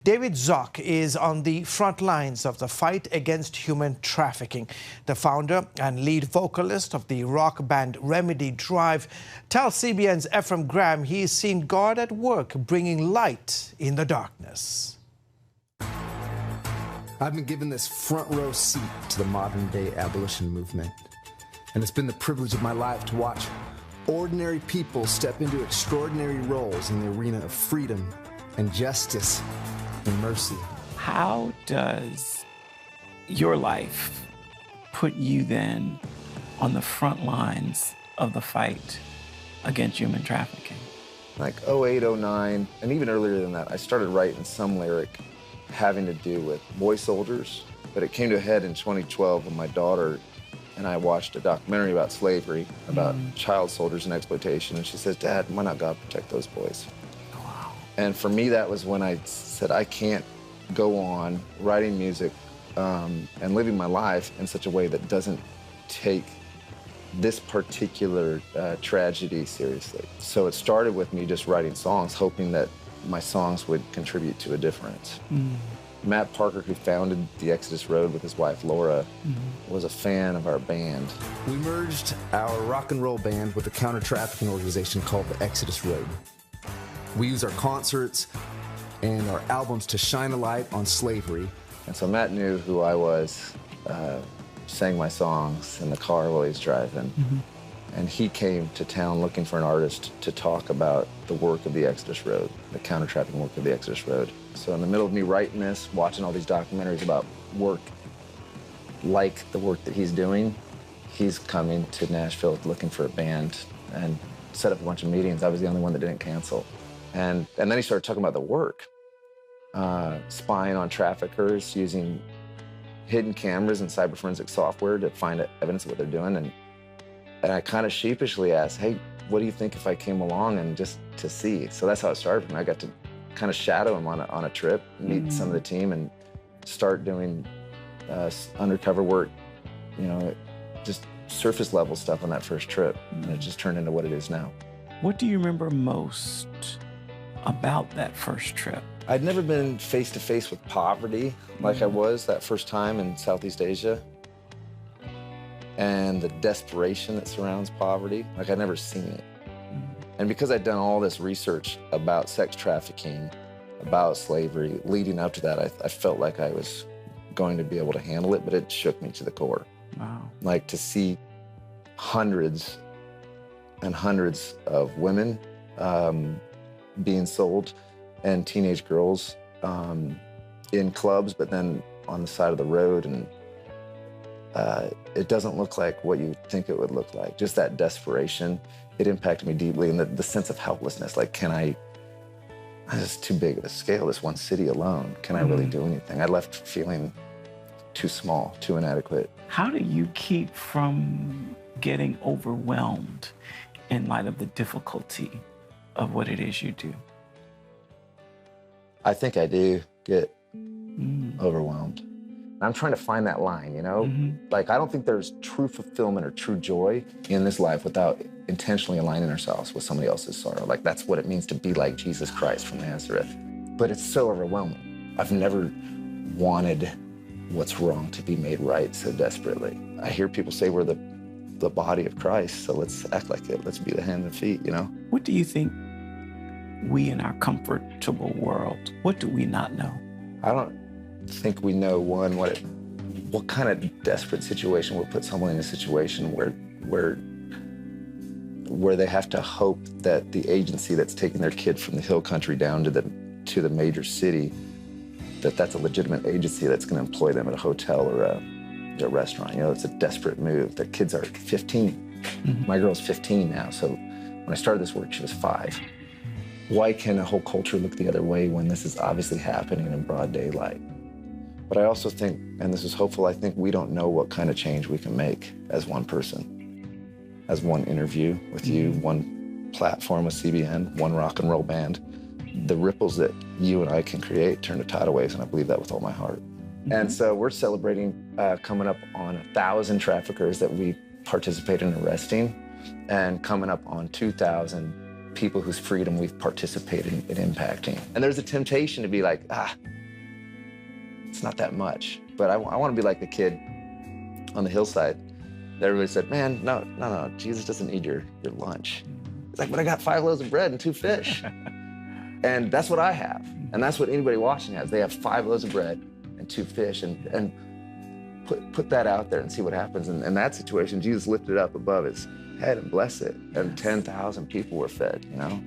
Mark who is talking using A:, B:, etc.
A: David Zock is on the front lines of the fight against human trafficking. The founder and lead vocalist of the rock band Remedy Drive tells CBN's Ephraim Graham he's seen God at work bringing light in the darkness.
B: I've been given this front row seat to the modern day abolition movement. And it's been the privilege of my life to watch ordinary people step into extraordinary roles in the arena of freedom and justice and mercy.
C: How does your life put you then on the front lines of the fight against human trafficking?
D: Like 08, 09, and even earlier than that, I started writing some lyric having to do with boy soldiers, but it came to a head in 2012 when my daughter and I watched a documentary about slavery, about child soldiers and exploitation, and she says, "Dad, why not God protect those boys?"
C: Wow.
D: And for me, that was when I said, I can't go on writing music and living my life in such a way that doesn't take this particular tragedy seriously. So it started with me just writing songs, hoping that my songs would contribute to a difference. Matt Parker, who founded the Exodus Road with his wife Laura, was a fan of our band.
B: We merged our rock and roll band with a counter-trafficking organization called the Exodus Road. We use our concerts and our albums to shine a light on slavery.
D: And so Matt knew who I was, sang my songs in the car while he was driving. And he came to town looking for an artist to talk about the work of the Exodus Road, the counter-trafficking work of the Exodus Road. So in the middle of me writing this, watching all these documentaries about work like the work that he's doing, he's coming to Nashville looking for a band and set up a bunch of meetings. I was the only one that didn't cancel. And then he started talking about the work, spying on traffickers, using hidden cameras and cyber forensic software to find evidence of what they're doing. And I kind of sheepishly asked, "Hey, what do you think if I came along and just to see?" So that's how it started for me. I got to kind of shadow him on a trip, meet some of the team, and start doing undercover work, you know, just surface level stuff on that first trip. And it just turned into what it is now.
C: What do you remember most about that first trip?
D: I'd never been face to face with poverty like I was that first time in Southeast Asia. And the desperation that surrounds poverty, like I'd never seen it. And because I'd done all this research about sex trafficking, about slavery, leading up to that, I felt like I was going to be able to handle it, but it shook me to the core.
C: Wow.
D: Like to see hundreds and hundreds of women being sold and teenage girls in clubs, but then on the side of the road, and it doesn't look like what you think it would look like. Just that desperation, it impacted me deeply, and the sense of helplessness, like, this is too big of a scale, this one city alone. Can I really do anything? I left feeling too small, too inadequate.
C: How do you keep from getting overwhelmed in light of the difficulty of what it is you do?
D: I think I do get overwhelmed. I'm trying to find that line, you know? Like, I don't think there's true fulfillment or true joy in this life without intentionally aligning ourselves with somebody else's sorrow. Like, that's what it means to be like Jesus Christ from Nazareth. But it's so overwhelming. I've never wanted what's wrong to be made right so desperately. I hear people say we're the body of Christ, so let's act like it. Let's be the hands and feet, you know?
C: What do you think we in our comfortable world, what do we not know?
D: I don't think we know, one, what kind of desperate situation will put someone in a situation where they have to hope that the agency that's taking their kid from the hill country down to the major city, that's a legitimate agency that's going to employ them at a hotel or a restaurant. You know, it's a desperate move. The kids are 15. My girl's 15 now, so when I started this work, she was 5. Why can a whole culture look the other way when this is obviously happening in broad daylight? But I also think, and this is hopeful, I think we don't know what kind of change we can make as one person, as one interview with you, one platform with CBN, one rock and roll band. The ripples that you and I can create turn to tidal waves, and I believe that with all my heart. And so we're celebrating coming up on 1,000 traffickers that we participated in arresting, and coming up on 2,000 people whose freedom we've participated in impacting. And there's a temptation to be like, it's not that much. But I want to be like the kid on the hillside. Everybody said, man, no, Jesus doesn't need your lunch. It's like, but I got 5 loaves of bread and 2 fish. And that's what I have. And that's what anybody watching has. They have 5 loaves of bread and 2 fish. And put that out there and see what happens. And in that situation, Jesus lifted it up above his head and blessed it. And 10,000 people were fed, you know?